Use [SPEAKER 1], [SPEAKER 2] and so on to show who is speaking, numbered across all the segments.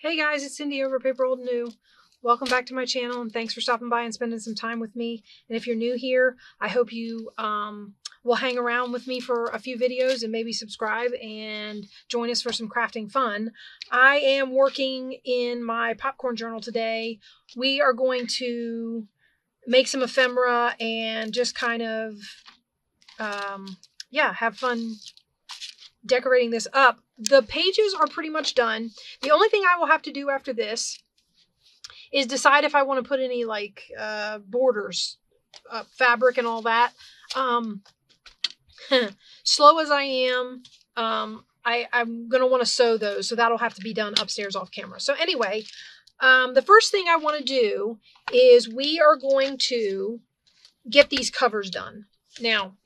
[SPEAKER 1] Hey guys, it's Cindy over at paper.old.new. Welcome back to my channel and thanks for stopping by and spending some time with me. And if you're new here, I hope you will hang around with me for a few videos and maybe subscribe and join us for some crafting fun. I am working in my popcorn journal today. We are going to make some ephemera and just kind of, have fun decorating this up. The pages are pretty much done. The only thing I will have to do after this is decide if I want to put any like borders, fabric and all that. Slow as I am, I'm going to want to sew those. So that'll have to be done upstairs off camera. So anyway, the first thing I want to do is we are going to get these covers done. Now,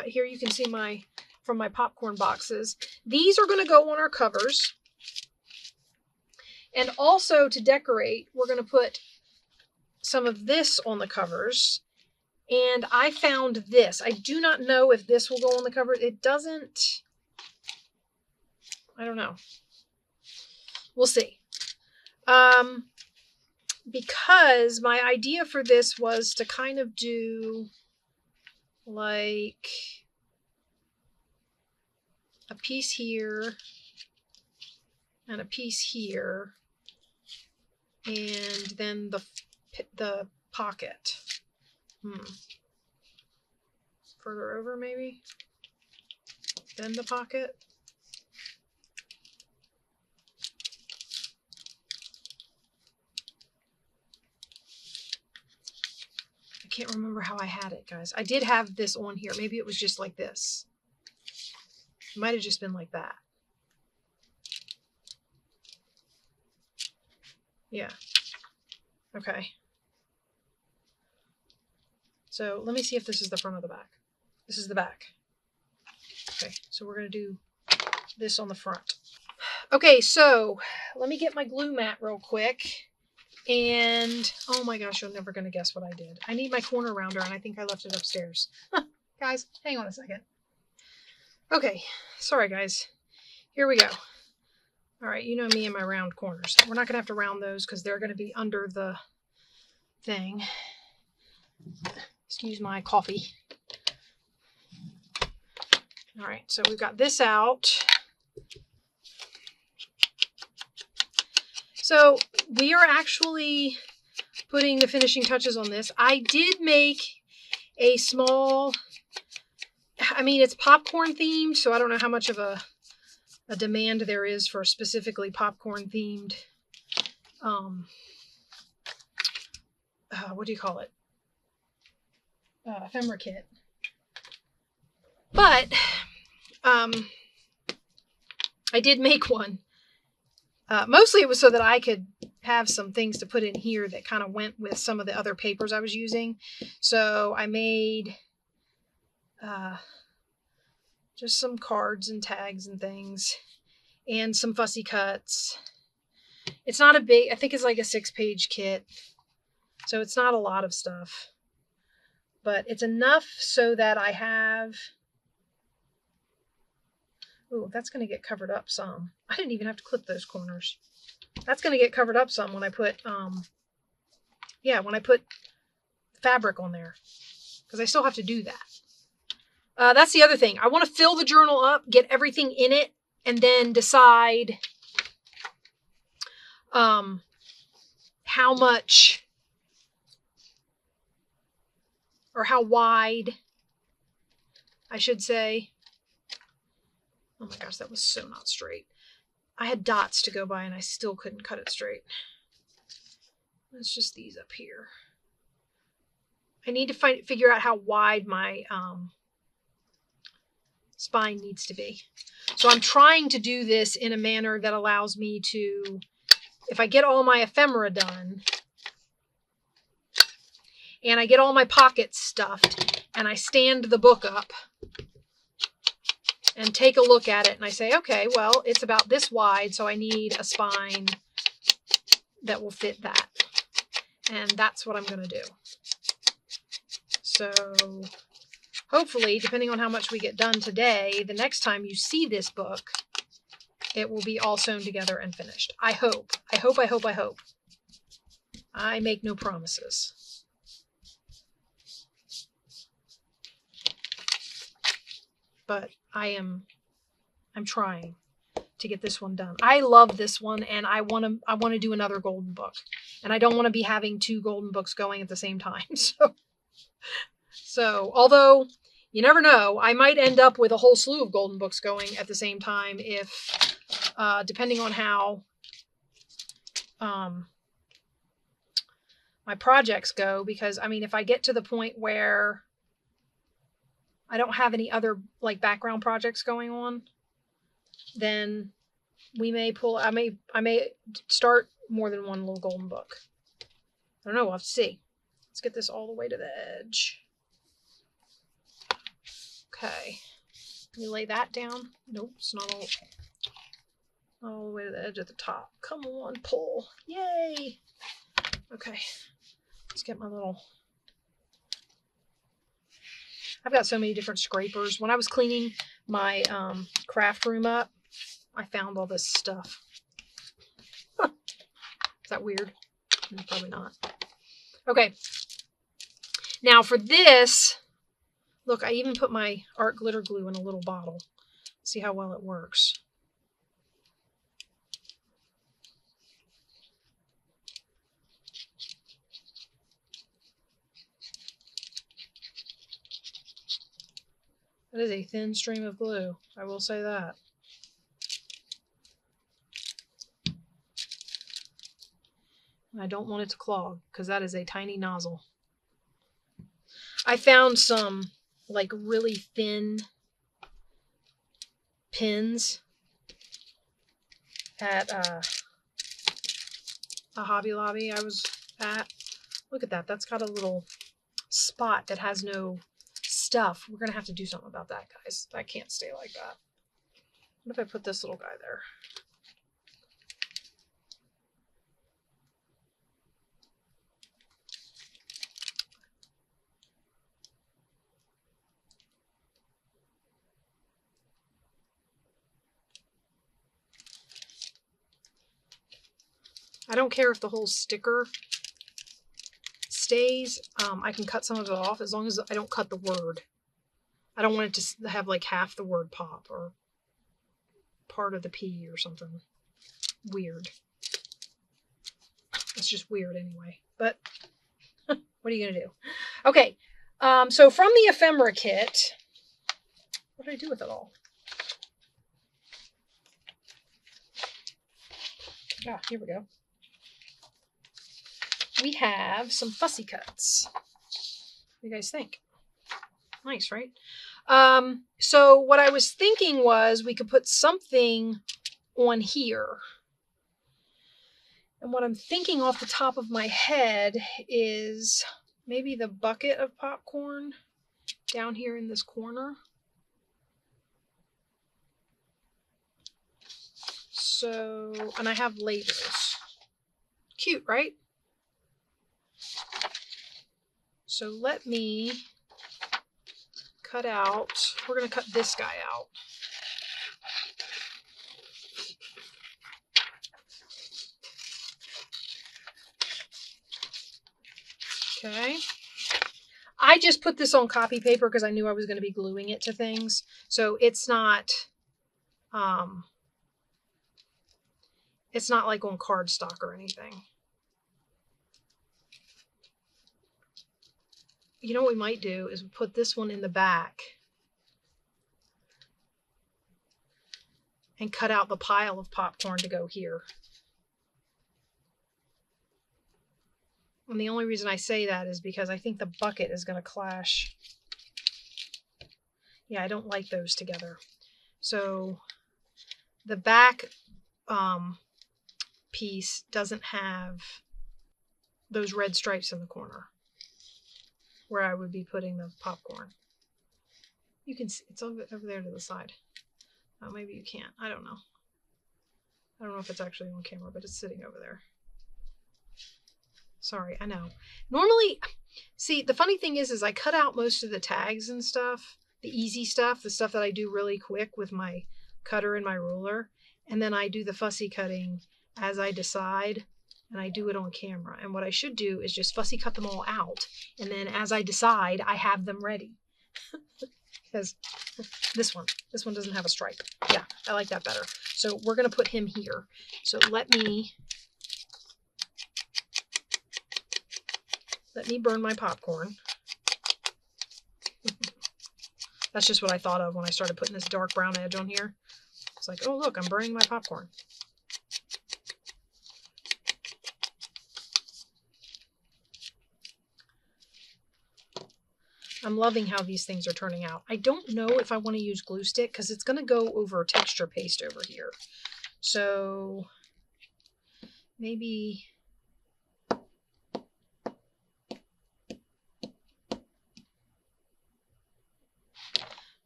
[SPEAKER 1] here you can see from my popcorn boxes. These are going to go on our covers. And also to decorate, we're going to put some of this on the covers. And I found this. I do not know if this will go on the cover. It doesn't. I don't know. We'll see. Because my idea for this was to kind of do like a piece here and a piece here, and then the pocket. Further over maybe, then the pocket. I can't remember how I had it, guys. I did have this on here. Maybe it was just like this. It might have just been like that. Yeah. Okay. So let me see if this is the front or the back. This is the back. Okay, so we're going to do this on the front. Okay, so let me get my glue mat real quick. And oh my gosh, you're never going to guess what I did. I need my corner rounder and I think I left it upstairs. Guys, hang on a second. Okay, sorry guys. Here we go. All right, you know me and my round corners. We're not going to have to round those because they're going to be under the thing. Excuse my coffee. All right, so we've got this out. So we are actually putting the finishing touches on this. I did make a small, it's popcorn themed, so I don't know how much of a demand there is for specifically popcorn themed, what do you call it? Ephemera kit. But I did make one. Mostly it was so that I could have some things to put in here that kind of went with some of the other papers I was using. So I made just some cards and tags and things and some fussy cuts. It's not a big, I think it's like a 6-page kit. So it's not a lot of stuff, but it's enough so that I have, oh, that's going to get covered up some. I didn't even have to clip those corners. That's going to get covered up some when I put, when I put fabric on there, because I still have to do that. That's the other thing. I want to fill the journal up, get everything in it, and then decide how much or how wide, I should say. Oh my gosh, that was so not straight. I had dots to go by and I still couldn't cut it straight. It's just these up here. I need to figure out how wide my spine needs to be. So I'm trying to do this in a manner that allows me to, if I get all my ephemera done and I get all my pockets stuffed and I stand the book up and take a look at it and I say, okay, well, it's about this wide, so I need a spine that will fit that. And that's what I'm going to do. So hopefully, depending on how much we get done today, the next time you see this book, it will be all sewn together and finished. I hope. I hope, I hope, I hope. I make no promises. But I'm trying to get this one done. I love this one, and I want to do another golden book. And I don't want to be having 2 golden books going at the same time. So although you never know, I might end up with a whole slew of golden books going at the same time if depending on how my projects go, because I mean, if I get to the point where I don't have any other like background projects going on, then we may I may start more than one little golden book. I don't know, we'll have to see. Let's get this all the way to the edge. Okay. Can you lay that down? Nope, it's not all the way to the edge at the top. Come on, pull. Yay! Okay. Let's get my little... I've got so many different scrapers. When I was cleaning my craft room up, I found all this stuff. Huh. Is that weird? Probably not. Okay. Now for this, look, I even put my art glitter glue in a little bottle. See how well it works. That is a thin stream of glue. I will say that. I don't want it to clog because that is a tiny nozzle. I found some like really thin pins at a Hobby Lobby I was at. Look at that. That's got a little spot that has no stuff. We're going to have to do something about that, guys. That can't stay like that. What if I put this little guy there? I don't care if the whole sticker stays. I can cut some of it off as long as I don't cut the word. I don't want it to have like half the word pop or part of the P or something weird. It's just weird anyway. But what are you going to do? Okay. So from the ephemera kit, what did I do with it all? Ah, here we go. We have some fussy cuts. What do you guys think? Nice, right? So what I was thinking was we could put something on here. And what I'm thinking off the top of my head is maybe the bucket of popcorn down here in this corner. So, and I have labels. Cute, right? So let me cut out, we're going to cut this guy out. Okay. I just put this on copy paper because I knew I was going to be gluing it to things. So it's not like on cardstock or anything. You know what we might do is put this one in the back and cut out the pile of popcorn to go here. And the only reason I say that is because I think the bucket is going to clash. Yeah, I don't like those together. So the back piece doesn't have those red stripes in the corner where I would be putting the popcorn. You can see it's over there to the side. Oh, maybe you can't. I don't know. I don't know if it's actually on camera, but it's sitting over there. Sorry, I know. Normally, see, the funny thing is I cut out most of the tags and stuff, the easy stuff, the stuff that I do really quick with my cutter and my ruler. and then I do the fussy cutting as I decide, and I do it on camera. And what I should do is just fussy cut them all out, and then as I decide, I have them ready. Because this one doesn't have a stripe. Yeah, I like that better. So we're going to put him here. So let me burn my popcorn. That's just what I thought of when I started putting this dark brown edge on here. It's like, oh, look, I'm burning my popcorn. I'm loving how these things are turning out. I don't know if I want to use glue stick because it's going to go over texture paste over here. So maybe...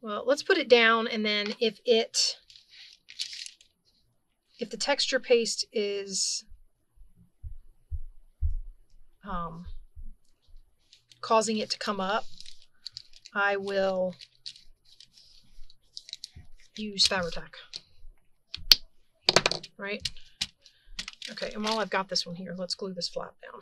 [SPEAKER 1] Well, let's put it down, and then if the texture paste is causing it to come up, I will use Fabri-Tac. Right? Okay, and while I've got this one here, let's glue this flap down.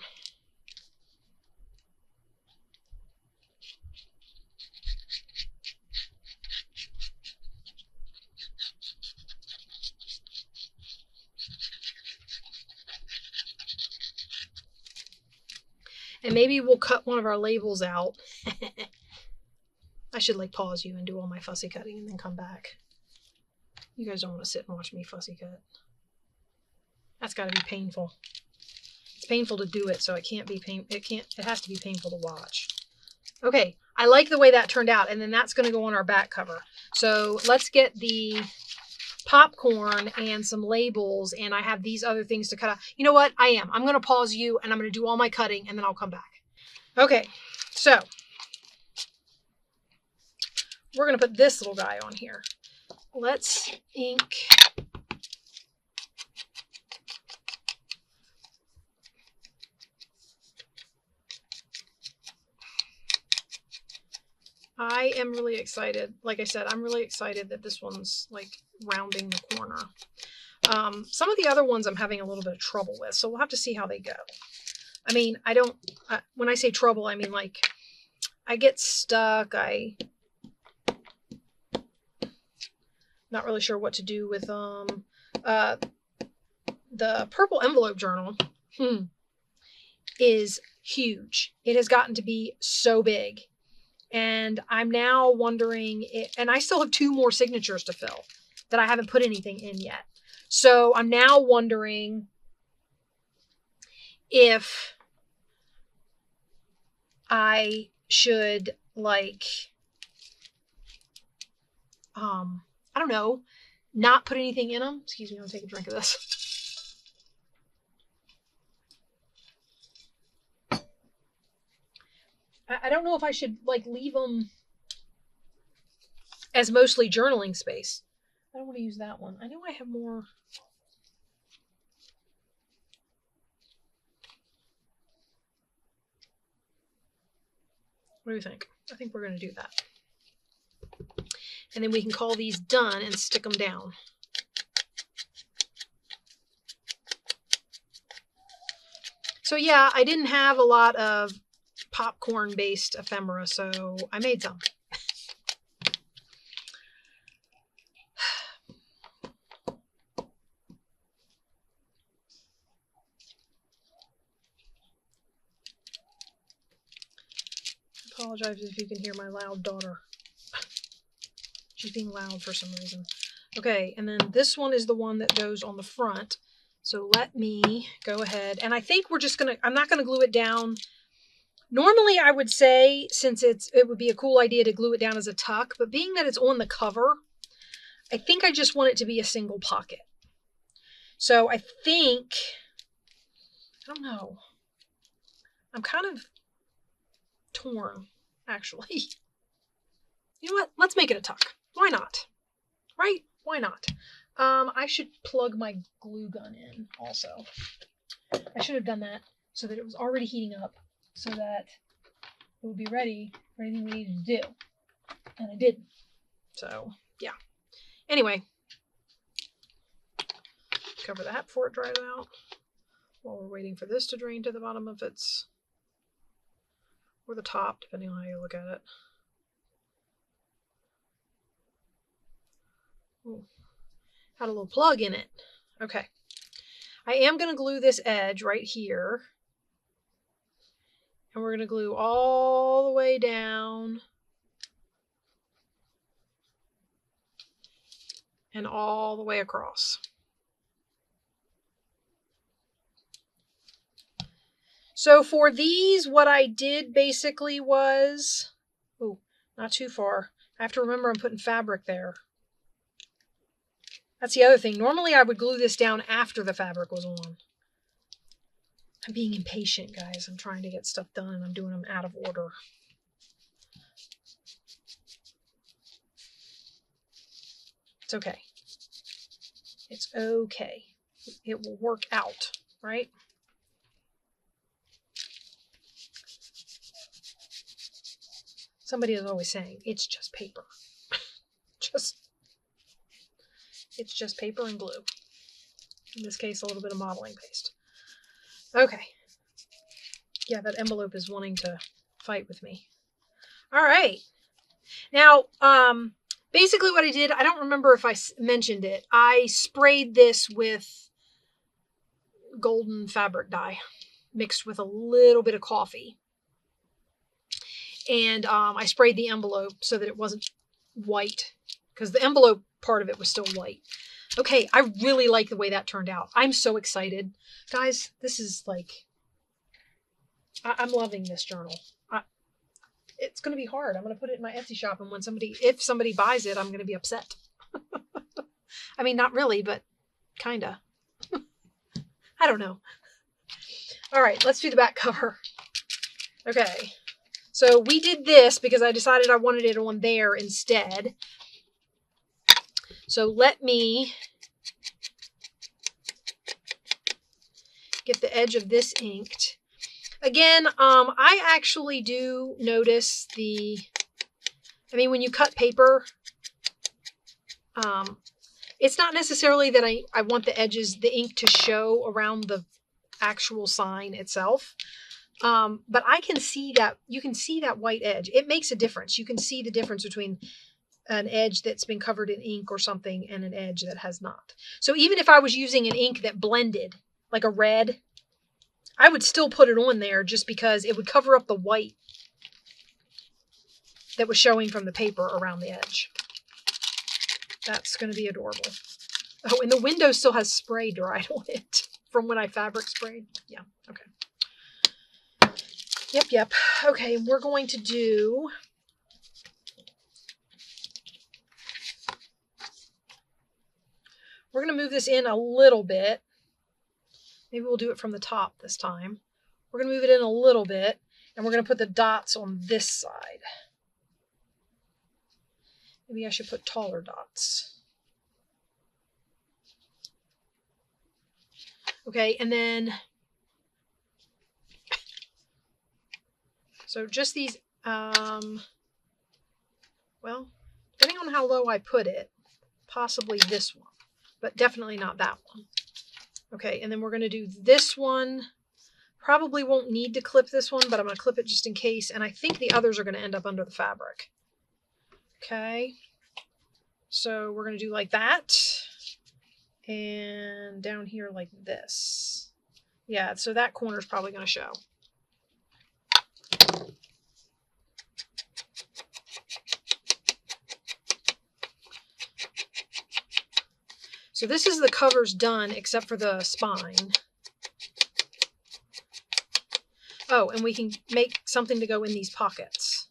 [SPEAKER 1] And maybe we'll cut one of our labels out. I should like pause you and do all my fussy cutting and then come back. You guys don't want to sit and watch me fussy cut. That's got to be painful. It's painful to do it, so it can't be it has to be painful to watch. Okay, I like the way that turned out, and then that's going to go on our back cover. So let's get the popcorn and some labels, and I have these other things to cut out. You know what? I'm going to pause you, and I'm going to do all my cutting, and then I'll come back. Okay, so we're going to put this little guy on here. Let's ink. I am really excited. Like I said, I'm really excited that this one's like rounding the corner. Some of the other ones I'm having a little bit of trouble with, so we'll have to see how they go. I mean, when I say trouble, I mean like I get stuck. Not really sure what to do with them. The purple envelope journal is huge. It has gotten to be so big. And I'm now wondering, and I still have 2 more signatures to fill that I haven't put anything in yet. So I'm now wondering if I should like, I don't know, not put anything in them. Excuse me, I'll take a drink of this. I don't know if I should like leave them as mostly journaling space. I don't want to use that one. I know I have more. What do you think? I think we're going to do that. And then we can call these done and stick them down. So yeah, I didn't have a lot of popcorn-based ephemera, so I made some. I apologize if you can hear my loud daughter. She's being loud for some reason. Okay, and then this one is the one that goes on the front. So let me go ahead, and I think we're just gonna, I'm not gonna glue it down. Normally I would say, since it would be a cool idea to glue it down as a tuck, but being that it's on the cover, I think I just want it to be a single pocket. So I think, I don't know, I'm kind of torn, actually. You know what? Let's make it a tuck. Why not? Right? Why not? I should plug my glue gun in also. I should have done that so that it was already heating up so that it would be ready for anything we needed to do. And I didn't. So, yeah. Anyway, Cover that before it dries out. While we're waiting for this to drain to the bottom of its, or the top, depending on how you look at it. Ooh, had a little plug in it. Okay. I am going to glue this edge right here. And we're going to glue all the way down and all the way across. So for these, what I did basically was, oh, not too far. I have to remember I'm putting fabric there. That's the other thing. Normally I would glue this down after the fabric was on. I'm being impatient, guys. I'm trying to get stuff done and I'm doing them out of order. It's okay. It's okay. It will work out, right? Somebody is always saying, it's just paper. It's just paper and glue. In this case, a little bit of modeling paste. Okay. Yeah, that envelope is wanting to fight with me. All right. Now, basically what I did, I don't remember if I mentioned it. I sprayed this with golden fabric dye mixed with a little bit of coffee. And I sprayed the envelope so that it wasn't white because the envelope part of it was still white. Okay, I really like the way that turned out. I'm so excited. Guys, this is like, I'm loving this journal. It's going to be hard. I'm going to put it in my Etsy shop, and when if somebody buys it, I'm going to be upset. I mean, not really, but kind of. I don't know. All right, let's do the back cover. Okay, so we did this because I decided I wanted it on there instead. So let me get the edge of this inked. Again, I actually do notice when you cut paper, it's not necessarily that I want the edges, the ink to show around the actual sign itself. But I can see that, you can see that white edge. It makes a difference. You can see the difference between an edge that's been covered in ink or something and an edge that has not. So even if I was using an ink that blended, like a red, I would still put it on there just because it would cover up the white that was showing from the paper around the edge. That's going to be adorable. Oh, and the window still has spray dried on it from when I fabric sprayed. Yeah, okay. Yep. Okay, we're going to do... We're going to move this in a little bit. Maybe we'll do it from the top this time. We're going to move it in a little bit, and we're going to put the dots on this side. Maybe I should put taller dots. Okay, and then, so just these, well, depending on how low I put it, possibly this one, but definitely not that one. Okay, and then we're going to do this one. Probably won't need to clip this one, but I'm going to clip it just in case. And I think the others are going to end up under the fabric. Okay, so we're going to do like that. And down here like this. Yeah, so that corner is probably going to show. So this is the covers done except for the spine. Oh, and we can make something to go in these pockets.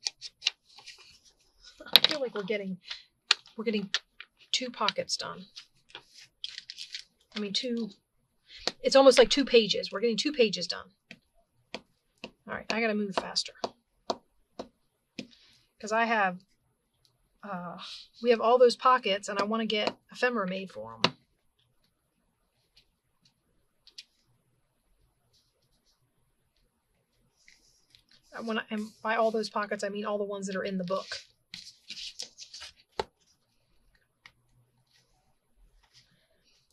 [SPEAKER 1] I feel like we're getting 2 pockets done. I mean, it's almost like 2 pages. We're getting 2 pages done. All right, I got to move faster. Because we have all those pockets and I want to get ephemera made for them. And by all those pockets, I mean all the ones that are in the book.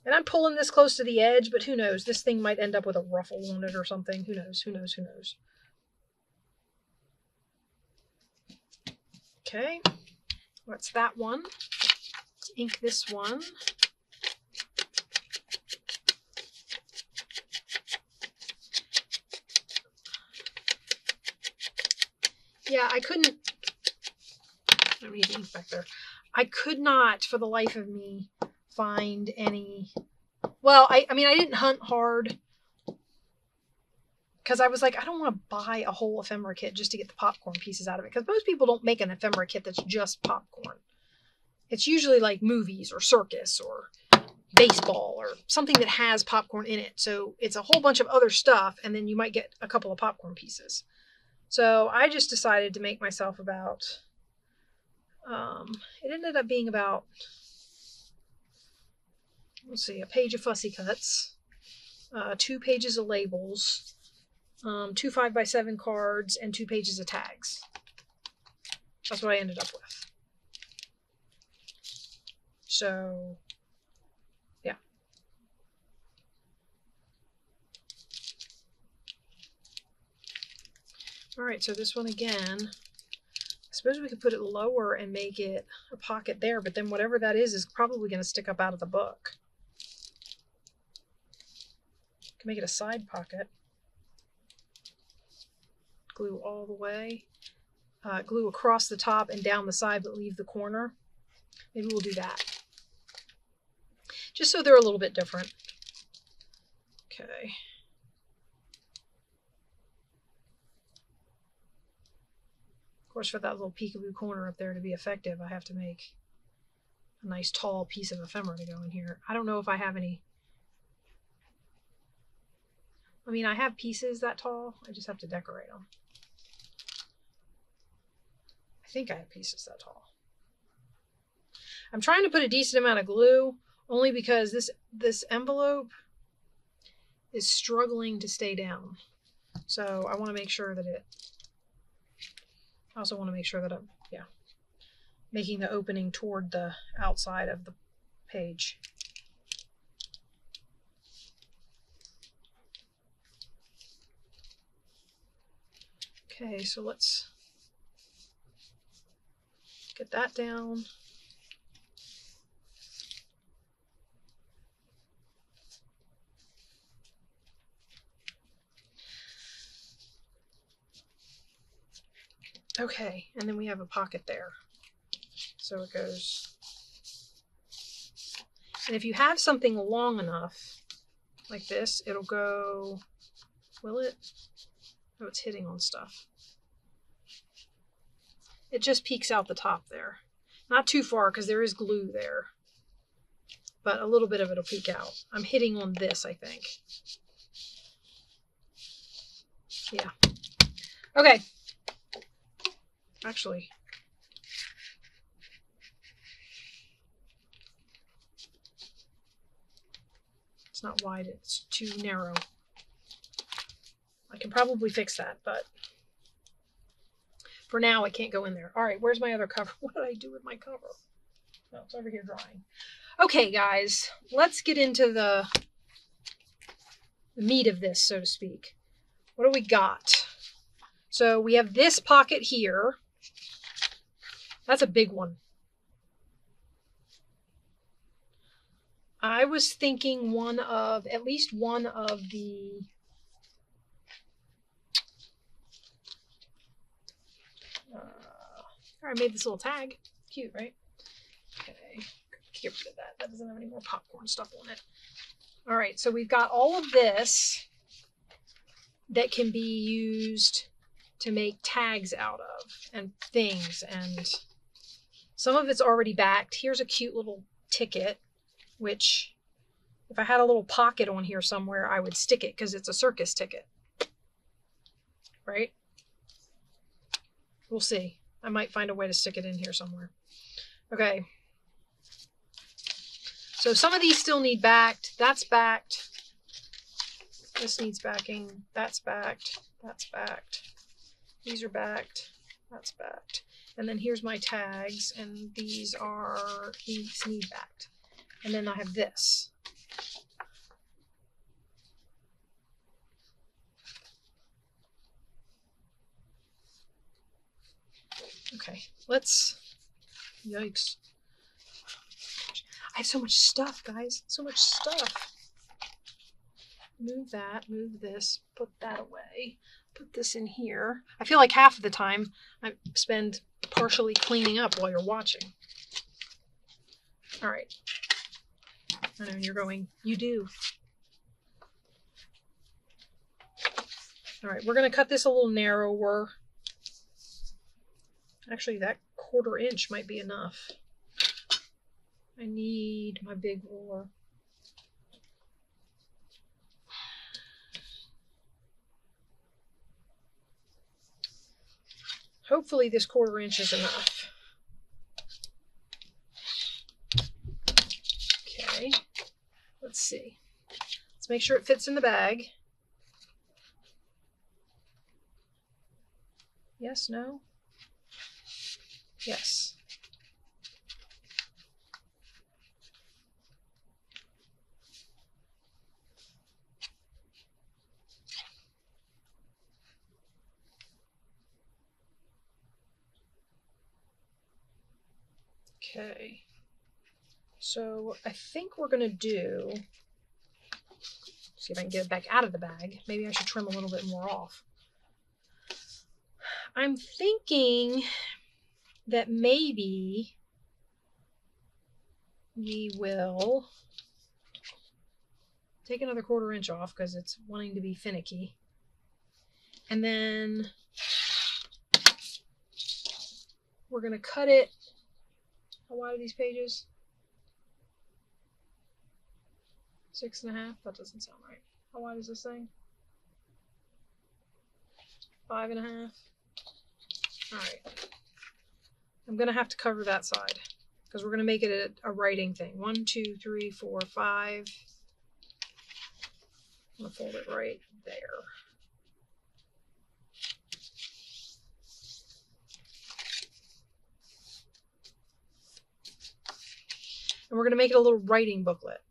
[SPEAKER 1] And I'm pulling this close to the edge, but who knows? This thing might end up with a ruffle on it or something. Who knows? Who knows? Who knows? Okay, what's that one? Let's ink this one. Yeah, I couldn't. I don't need ink back there. I could not, for the life of me, find any. Well, I mean, I didn't hunt hard because I was like, I don't want to buy a whole ephemera kit just to get the popcorn pieces out of it. Because most people don't make an ephemera kit that's just popcorn. It's usually like movies or circus or baseball or something that has popcorn in it. So it's a whole bunch of other stuff, and then you might get a couple of popcorn pieces. So I just decided to make myself about, it ended up being about, let's see, a page of fussy cuts, 2 pages of labels, 2 5x7 cards, and 2 pages of tags. That's what I ended up with. So, yeah. All right, so this one again, I suppose we could put it lower and make it a pocket there, but then whatever that is probably going to stick up out of the book. Can make it a side pocket. Glue all the way. Glue across the top and down the side, but leave the corner. Maybe we'll do that. Just so they're a little bit different. Okay. Of course, for that little peekaboo corner up there to be effective, I have to make a nice tall piece of ephemera to go in here. I don't know if I have any. I mean, I have pieces that tall. I just have to decorate them. I think I have pieces that tall. I'm trying to put a decent amount of glue only because this envelope is struggling to stay down. So I want to make sure that I also want to make sure that I'm, making the opening toward the outside of the page. Okay, so let's get that down. Okay, and then we have a pocket there. So it goes. And if you have something long enough, like this, it'll go, will it? Oh, it's hitting on stuff. It just peeks out the top there. Not too far because there is glue there. But a little bit of it will peek out. I'm hitting on this, I think. Yeah. Okay. Actually, it's not wide, it's too narrow. I can probably fix that, but for now I can't go in there. All right, where's my other cover? What did I do with my cover? No, it's over here drying. Okay, guys, let's get into the meat of this, so to speak. What do we got? So we have this pocket here. That's a big one. I was thinking at least one of the I made this little tag. Cute, right? Okay, get rid of that. That doesn't have any more popcorn stuff on it. All right, so we've got all of this that can be used to make tags out of and things, and some of it's already backed. Here's a cute little ticket, which if I had a little pocket on here somewhere, I would stick it because it's a circus ticket, right? We'll see. I might find a way to stick it in here somewhere. Okay. So some of these still need backed. That's backed. This needs backing. That's backed. That's backed. These are backed. That's backed. And then here's my tags, and these need backed. And then I have this. Okay, let's, yikes. I have so much stuff, guys, so much stuff. Move that, move this, put that away, put this in here. I feel like half of the time I spend partially cleaning up while you're watching. All right. I know you're going, you do. All right, we're going to cut this a little narrower. Actually, that 1/4 inch might be enough. I need my big ruler. Hopefully this 1/4 inch is enough. Okay, let's see. Let's make sure it fits in the bag. Yes, no? Yes. Okay. So I think we're going to do, see if I can get it back out of the bag. Maybe I should trim a little bit more off. I'm thinking that maybe we will take another 1/4 inch off because it's wanting to be finicky. And then we're going to cut it. How wide are these pages? 6.5? That doesn't sound right. How wide is this thing? 5.5? Alright. I'm going to have to cover that side because we're going to make it a writing thing. 1, 2, 3, 4, 5. I'm going to fold it right there. And we're going to make it a little writing booklet.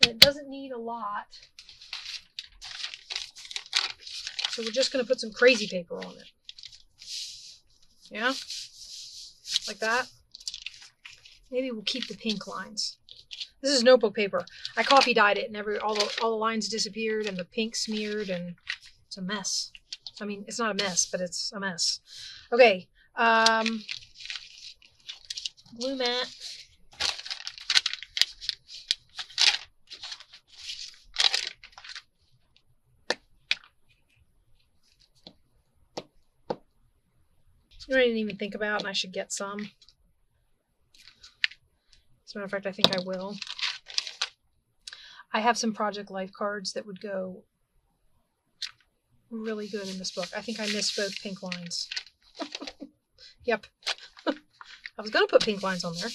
[SPEAKER 1] And it doesn't need a lot. So we're just going to put some crazy paper on it. Yeah? Like that. Maybe we'll keep the pink lines. This is notebook paper. I coffee dyed it and all the lines disappeared and the pink smeared and it's a mess. I mean, it's not a mess, but it's a mess. Okay. Glue mat. I didn't even think about, and I should get some. As a matter of fact, I think I will. I have some Project Life cards that would go really good in this book. I think I missed both pink lines. Yep. I was going to put pink lines on there.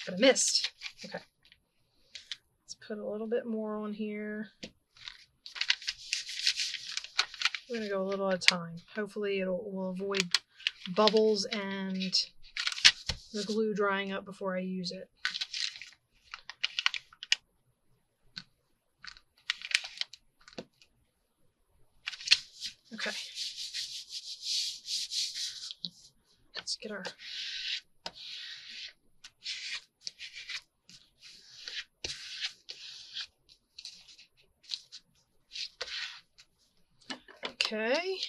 [SPEAKER 1] But I missed. Okay. Let's put a little bit more on here. We're going to go a little at a time. Hopefully we'll avoid bubbles and the glue drying up before I use it. Okay. Let's get our... Okay.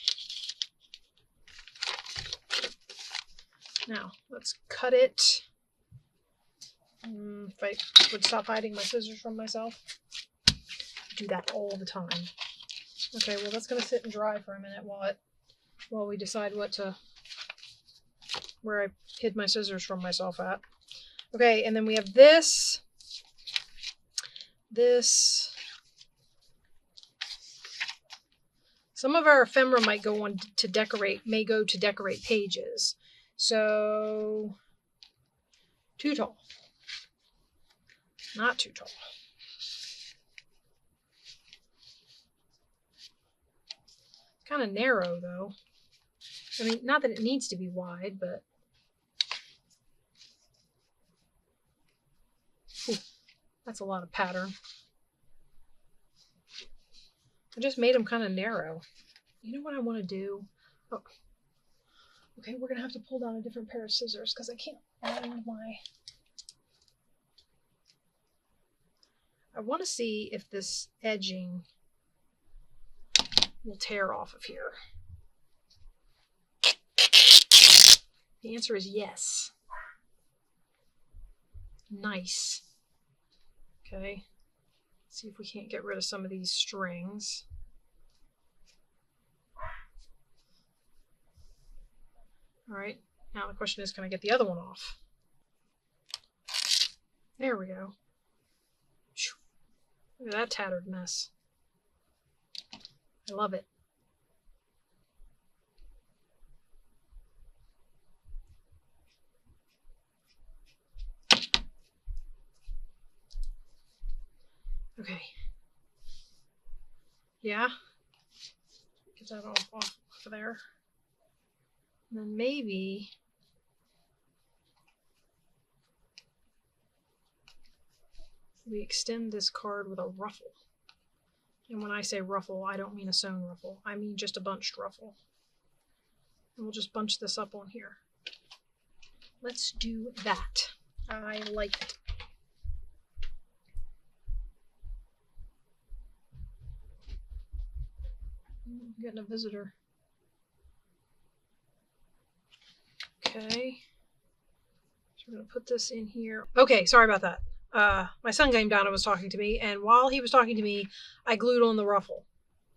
[SPEAKER 1] Now, let's cut it. If I would stop hiding my scissors from myself. I do that all the time. Okay, well that's going to sit and dry for a minute while we decide where I hid my scissors from myself at. Okay, and then we have this. Some of our ephemera might go to decorate pages. So, too tall. Not too tall. Kind of narrow though. I mean, not that it needs to be wide, but ooh, that's a lot of pattern. I just made them kind of narrow. You know what I want to do? Oh, okay, we're gonna have to pull down a different pair of scissors because I can't find my. I want to see if this edging will tear off of here. The answer is yes. Nice. Okay. Let's see if we can't get rid of some of these strings. All right. Now the question is, can I get the other one off? There we go. Look at that tattered mess. I love it. Okay. Yeah. Get that off of there. And then maybe we extend this card with a ruffle. And when I say ruffle, I don't mean a sewn ruffle. I mean just a bunched ruffle. And we'll just bunch this up on here. Let's do that. I like it. I'm getting a visitor. Okay. So we're going to put this in here. Okay, sorry about that. My son came down and was talking to me, and while he was talking to me, I glued on the ruffle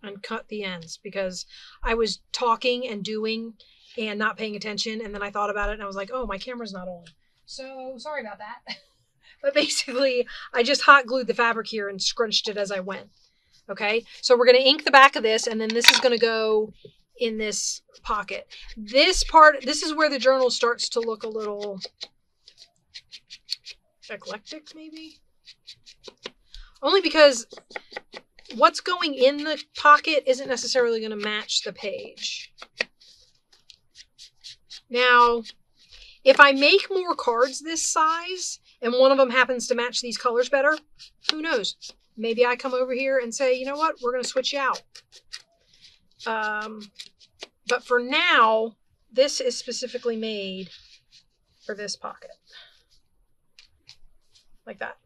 [SPEAKER 1] and cut the ends because I was talking and doing and not paying attention, and then I thought about it and I was like, oh, my camera's not on. So sorry about that. But basically, I just hot glued the fabric here and scrunched it as I went. Okay, so we're going to ink the back of this, and then this is going to go in this pocket. This part, this is where the journal starts to look a little eclectic, maybe? Only because what's going in the pocket isn't necessarily going to match the page. Now, if I make more cards this size, and one of them happens to match these colors better, who knows? Maybe I come over here and say, you know what, we're going to switch you out. But for now, this is specifically made for this pocket. Like that.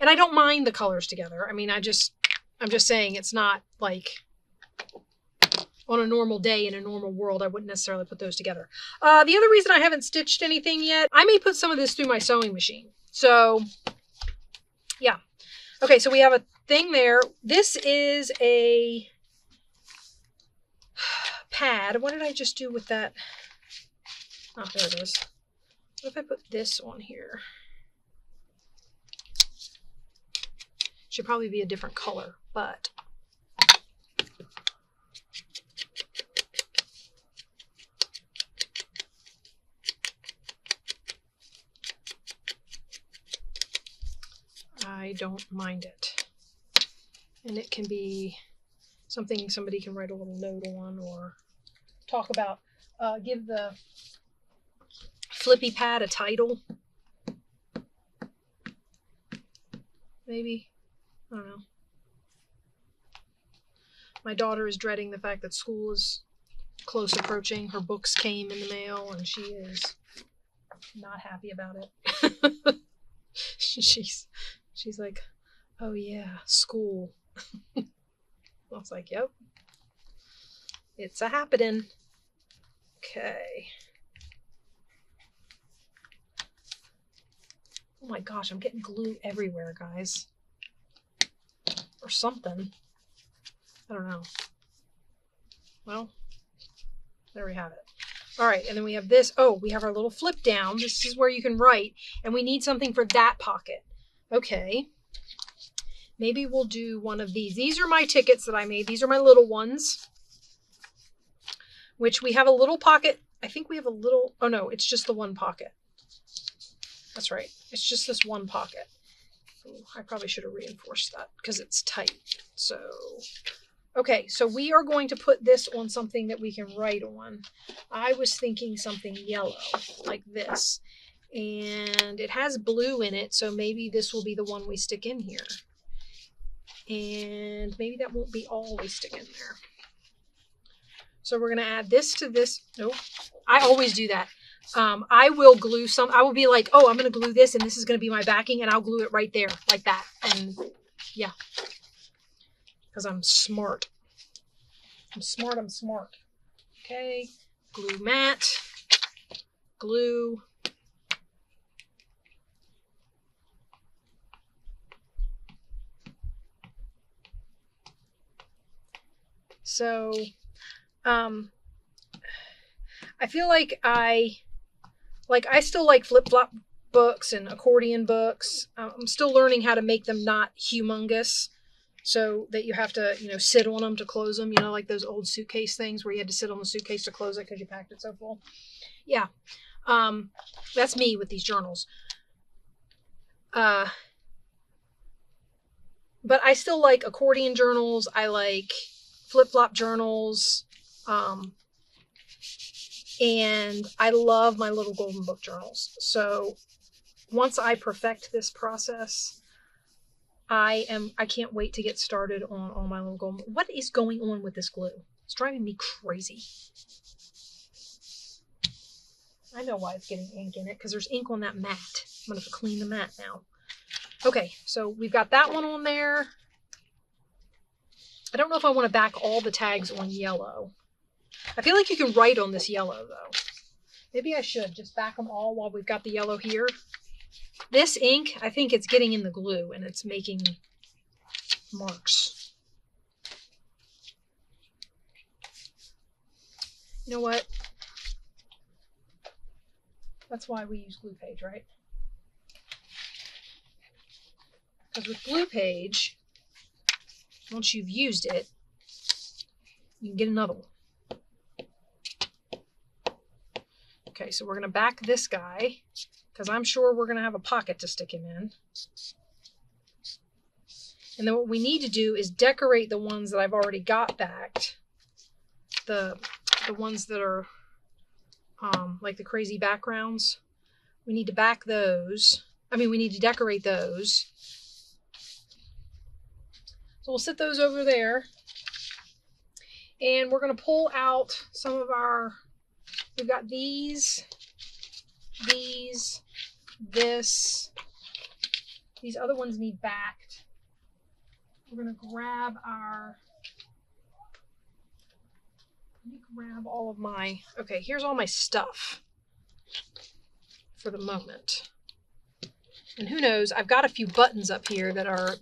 [SPEAKER 1] And I don't mind the colors together. I mean, I'm just saying it's not like on a normal day in a normal world, I wouldn't necessarily put those together. The other reason I haven't stitched anything yet, I may put some of this through my sewing machine. So, yeah. Okay, so we have a thing there. This is a pad. What did I just do with that? Oh, there it is. What if I put this on here? Should probably be a different color, but I don't mind it. And it can be something somebody can write a little note on or talk about. Give the flippy pad a title. Maybe. I don't know. My daughter is dreading the fact that school is close approaching. Her books came in the mail and she is not happy about it. She's like, oh yeah, school. I was like, yep. It's a happening. Okay. Oh my gosh, I'm getting glue everywhere, guys. Or something. I don't know. Well, there we have it. All right, and then we have this. Oh, we have our little flip down. This is where you can write, and we need something for that pocket. Okay. Maybe we'll do one of these. These are my tickets that I made. These are my little ones, which we have a little pocket. I think we have a little, oh no, it's just the one pocket. That's right. It's just this one pocket. Ooh, I probably should have reinforced that because it's tight. So, Okay, so we are going to put this on something that we can write on. I was thinking something yellow, like this. And it has blue in it, so maybe this will be the one we stick in here. And maybe that won't be all we stick in there. So we're going to add this to this. Nope. I always do that. I will glue some. I will be like, oh, I'm going to glue this, and this is going to be my backing, and I'll glue it right there, like that. And yeah, because I'm smart. I'm smart. Okay, glue mat, glue. So, I feel like I still like flip-flop books and accordion books. I'm still learning how to make them not humongous, so that you have to, sit on them to close them. Like those old suitcase things where you had to sit on the suitcase to close it because you packed it so full. Yeah, that's me with these journals. But I still like accordion journals. I like flip-flop journals. And I love my little golden book journals. So once I perfect this process, I can't wait to get started on my little golden. What is going on with this glue? It's driving me crazy. I know why it's getting ink in it, because there's ink on that mat. I'm going to have to clean the mat now. Okay, so we've got that one on there. I don't know if I want to back all the tags on yellow. I feel like you can write on this yellow, though. Maybe I should just back them all while we've got the yellow here. This ink, I think it's getting in the glue and it's making marks. You know what? That's why we use Glue Page, right? Because with Glue Page, once you've used it, you can get another one. Okay, so we're going to back this guy, because I'm sure we're going to have a pocket to stick him in. And then what we need to do is decorate the ones that I've already got backed. The ones that are like the crazy backgrounds. We need to back those. We need to decorate those. So we'll set those over there. And we're going to pull out some of our... We've got these, this. These other ones need backed. We're going to grab our... Let me grab all of my... Okay, here's all my stuff for the moment. And who knows, I've got a few buttons up here that are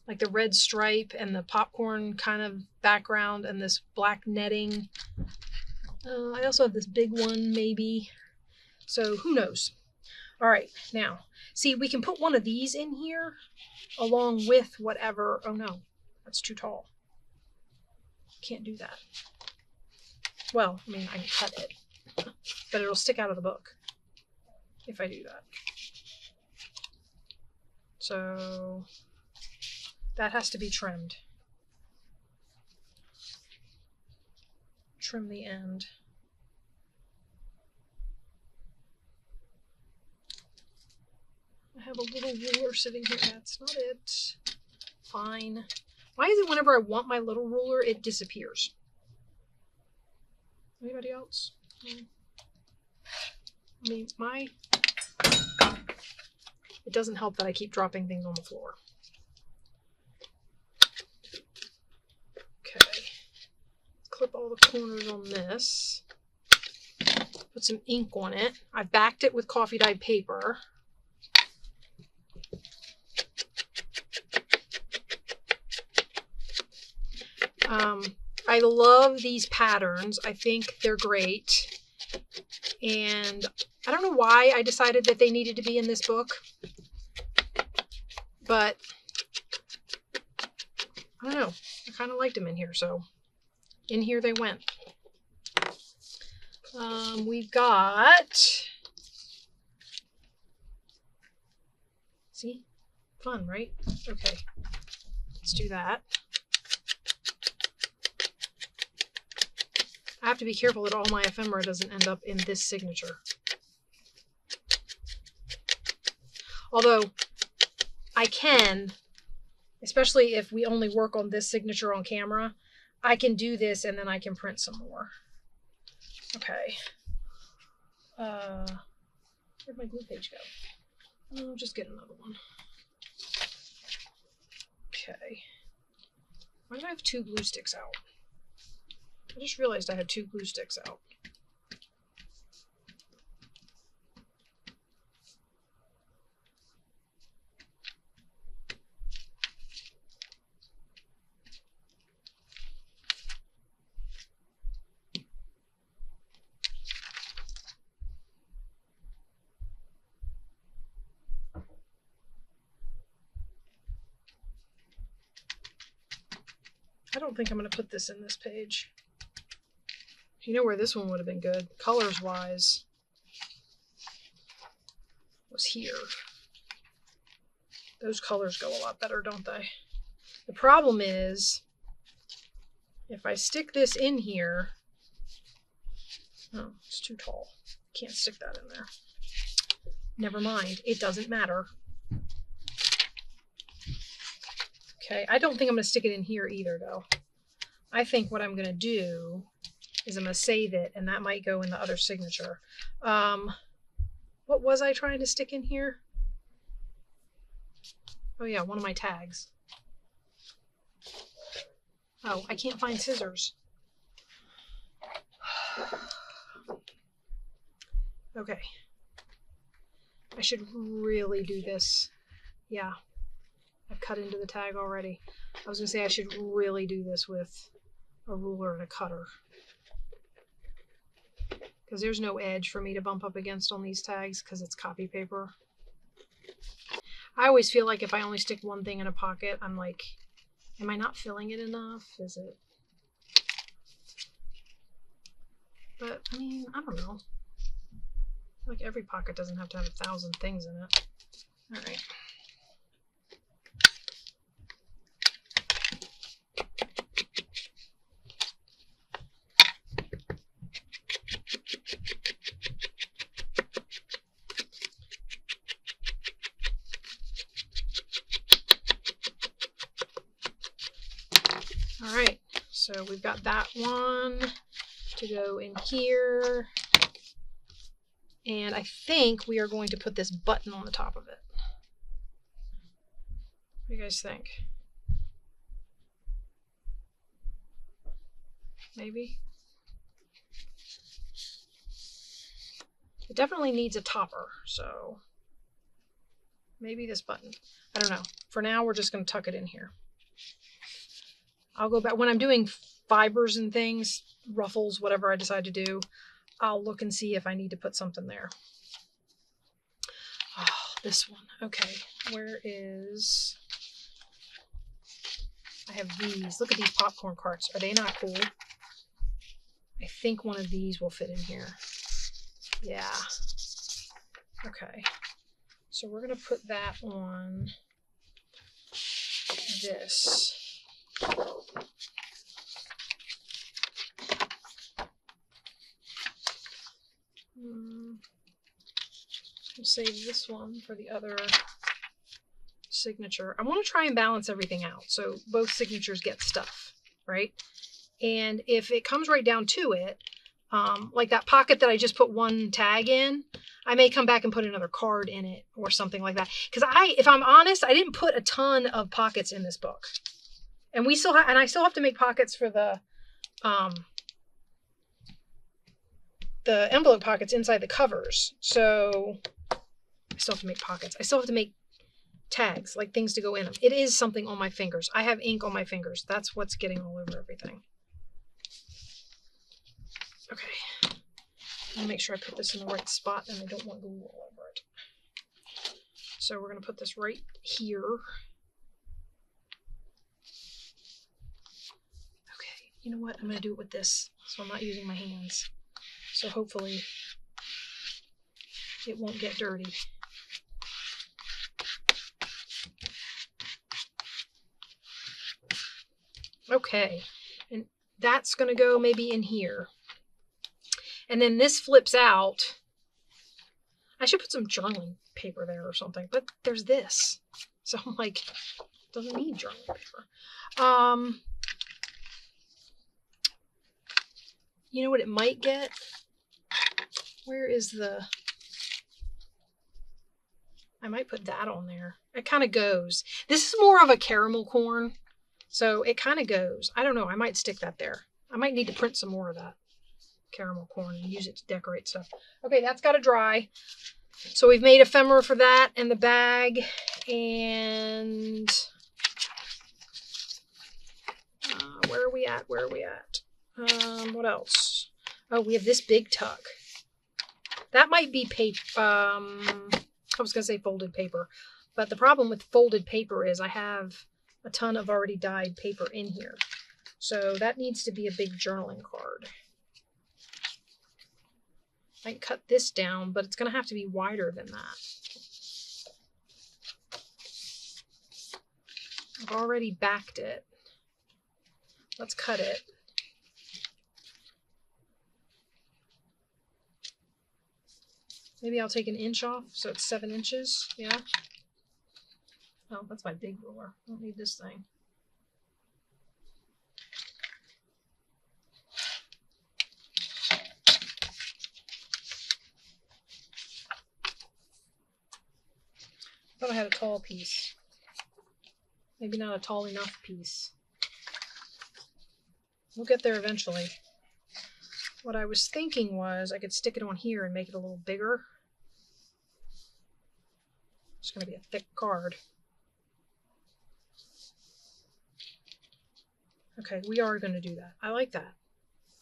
[SPEAKER 1] like the red stripe and the popcorn kind of background and this black netting. I also have this big one, maybe. So who knows? All right, now, see, we can put one of these in here along with whatever. Oh no, that's too tall. Can't do that. Well, I can cut it, but it'll stick out of the book if I do that. So that has to be trimmed. Trim the end. I have a little ruler sitting here. That's not it. Fine. Why is it whenever I want my little ruler, it disappears? Anybody else? It doesn't help that I keep dropping things on the floor. Okay. Clip all the corners on this. Put some ink on it. I backed it with coffee dyed paper. I love these patterns. I think they're great. And I don't know why I decided that they needed to be in this book. But I don't know. I kind of liked them in here, so in here they went. We've got... See? Fun, right? Okay. Let's do that. I have to be careful that all my ephemera doesn't end up in this signature. Although I can, especially if we only work on this signature on camera, I can do this and then I can print some more. Okay. Where'd my glue page go? I'll just get another one. Okay. Why do I have 2 glue sticks out? I just realized I had 2 glue sticks out. I don't think I'm going to put this in this page. You know where this one would have been good, colors wise, was here. Those colors go a lot better, don't they? The problem is, if I stick this in here, oh, it's too tall. Can't stick that in there. Never mind, it doesn't matter. Okay, I don't think I'm going to stick it in here either, though. I think what I'm going to do is I'm going to save it, and that might go in the other signature. What was I trying to stick in here? Oh yeah, one of my tags. Oh, I can't find scissors. Okay. I should really do this. Yeah. I've cut into the tag already. I was going to say I should really do this with a ruler and a cutter. Because there's no edge for me to bump up against on these tags because it's copy paper. I always feel like if I only stick one thing in a pocket, I'm like, am I not filling it enough? Is it? But, I mean, I don't know. Like every pocket doesn't have to have 1,000 things in it. All right. All right, so we've got that one to go in here. And I think we are going to put this button on the top of it. What do you guys think? Maybe? It definitely needs a topper, so maybe this button. I don't know. For now, we're just going to tuck it in here. I'll go back when I'm doing fibers and things, ruffles, whatever I decide to do. I'll look and see if I need to put something there. Oh, this one. Okay, where is... I have these. Look at these popcorn carts. Are they not cool? I think one of these will fit in here. Yeah. Okay. So we're going to put that on this. We'll save this one for the other signature. I want to try and balance everything out so both signatures get stuff, right? And if it comes right down to it, like that pocket that I just put one tag in, I may come back and put another card in it or something like that. Because if I'm honest, I didn't put a ton of pockets in this book, and I still have to make pockets for the envelope pockets inside the covers. So I still have to make pockets. I still have to make tags, like things to go in them. It is something on my fingers. I have ink on my fingers. That's what's getting all over everything. Okay. I'll make sure I put this in the right spot and I don't want glue all over it. So we're going to put this right here. Okay. You know what? I'm going to do it with this, so I'm not using my hands. So hopefully it won't get dirty. Okay, and that's going to go maybe in here. And then this flips out. I should put some journaling paper there or something, but there's this. So I'm like, doesn't need journaling paper. You know what it might get? Where is the... I might put that on there. It kind of goes. This is more of a caramel corn, so it kind of goes. I don't know. I might stick that there. I might need to print some more of that caramel corn and use it to decorate stuff. Okay, that's got to dry. So we've made ephemera for that and the bag. And where are we at? Where are we at? What else? Oh, we have this big tuck. That might be paper. I was going to say folded paper. But the problem with folded paper is I have a ton of already dyed paper in here. So that needs to be a big journaling card. I can cut this down, but it's going to have to be wider than that. I've already backed it. Let's cut it. Maybe I'll take an inch off, so it's 7 inches. Yeah. Oh, that's my big ruler. I don't need this thing. I thought I had a tall piece. Maybe not a tall enough piece. We'll get there eventually. What I was thinking was I could stick it on here and make it a little bigger. It's going to be a thick card. Okay, we are going to do that. I like that.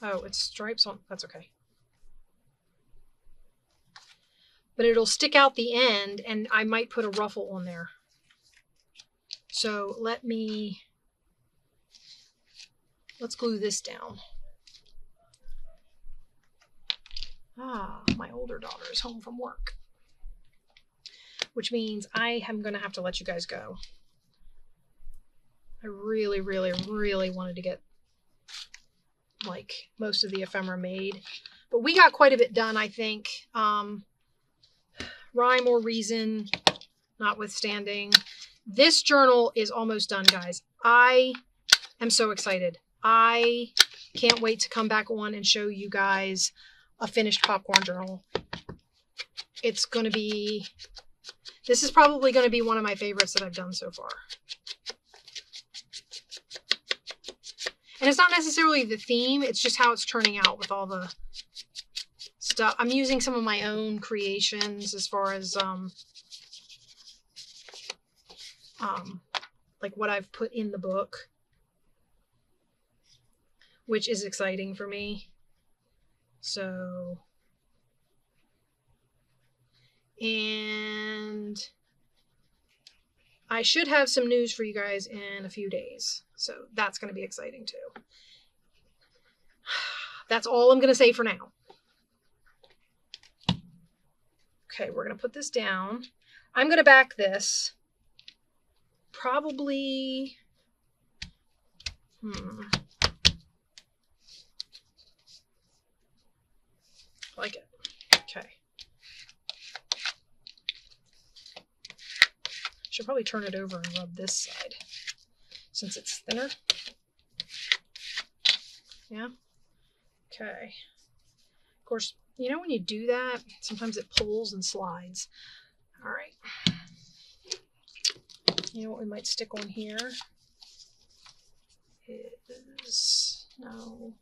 [SPEAKER 1] Oh, it's stripes on. That's okay. But it'll stick out the end, and I might put a ruffle on there. So let's glue this down. Ah, my older daughter is home from work, which means I am going to have to let you guys go. I really, really, really wanted to get like most of the ephemera made, but we got quite a bit done, I think. Rhyme or reason notwithstanding. This journal is almost done, guys. I am so excited. I can't wait to come back on and show you guys a finished popcorn journal. It's going to be, this is probably going to be one of my favorites that I've done so far. And it's not necessarily the theme, it's just how it's turning out with all the stuff. I'm using some of my own creations as far as like what I've put in the book, which is exciting for me. So, and I should have some news for you guys in a few days. So that's going to be exciting too. That's all I'm going to say for now. Okay, we're going to put this down. I'm going to back this. Probably, like it. Okay. Should probably turn it over and rub this side since it's thinner. Yeah. Okay. Of course, you know when you do that, sometimes it pulls and slides. All right. You know what we might stick on here is, no.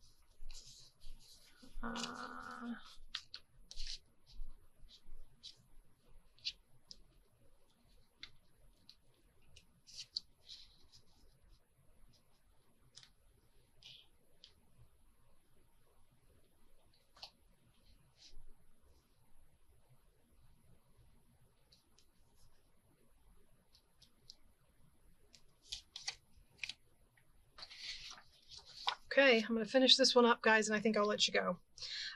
[SPEAKER 1] Okay, I'm going to finish this one up, guys, and I think I'll let you go.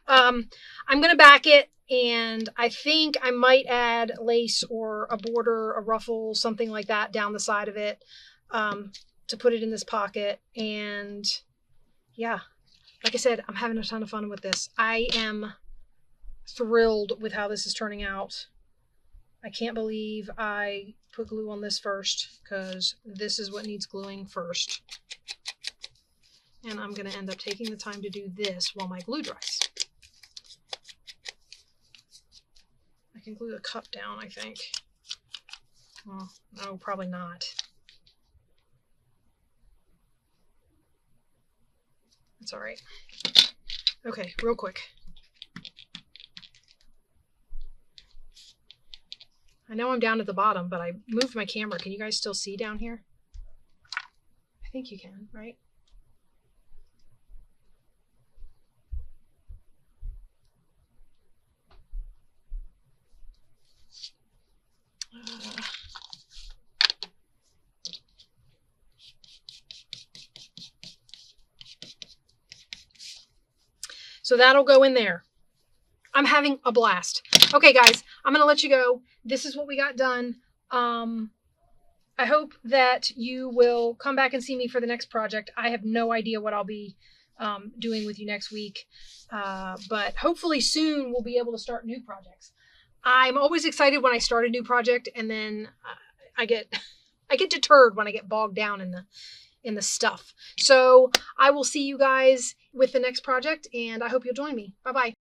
[SPEAKER 1] I'm going to back it, and I think I might add lace or a border, a ruffle, something like that down the side of it to put it in this pocket. And yeah, like I said, I'm having a ton of fun with this. I am thrilled with how this is turning out. I can't believe I put glue on this first, because this is what needs gluing first. And I'm going to end up taking the time to do this while my glue dries. I can glue the cup down, I think. Well, no, probably not. That's all right. Okay, real quick. I know I'm down at the bottom, but I moved my camera. Can you guys still see down here? I think you can, right? So that'll go in there. I'm having a blast. Okay, guys, I'm going to let you go. This is what we got done. I hope that you will come back and see me for the next project. I have no idea what I'll be doing with you next week. But hopefully soon we'll be able to start new projects. I'm always excited when I start a new project, and then I get deterred when I get bogged down in the stuff. So I will see you guys with the next project, and I hope you'll join me. Bye-bye.